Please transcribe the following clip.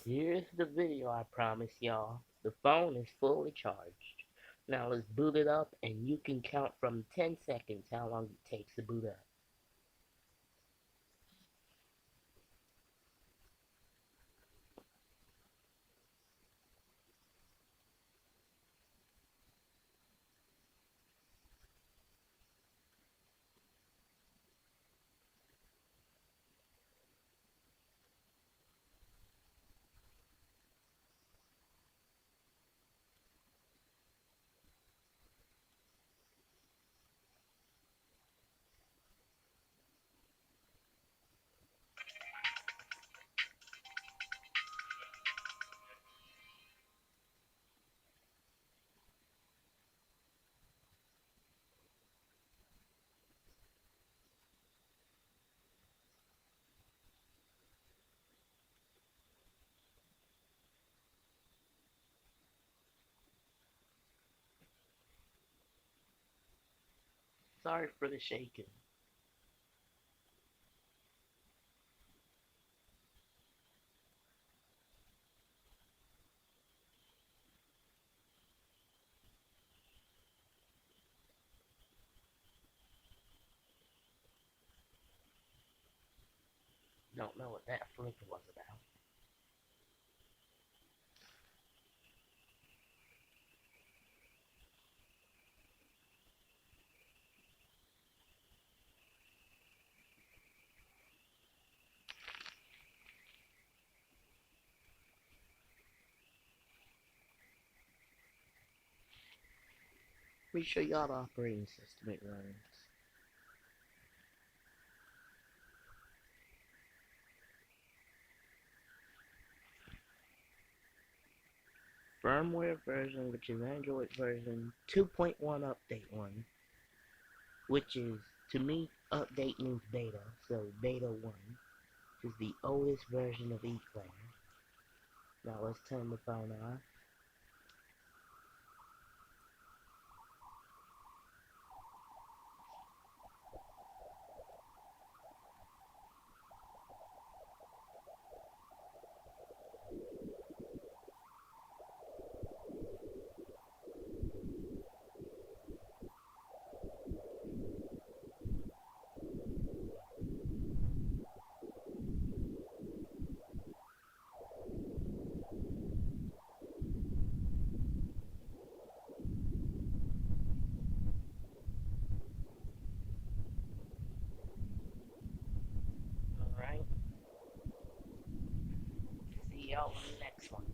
Here's the video I promised y'all. The phone is fully charged. Now let's boot it up and you can count from 10 seconds how long it takes to boot up. Sorry for the shaking. Don't know what that flicker was about. Let me show y'all the operating system it runs. Firmware version, which is Android version 2.1 update 1, which is, to me, update means beta, so beta 1 is the oldest version of eClair. Now let's turn the phone off. Alright. See y'all in the next one.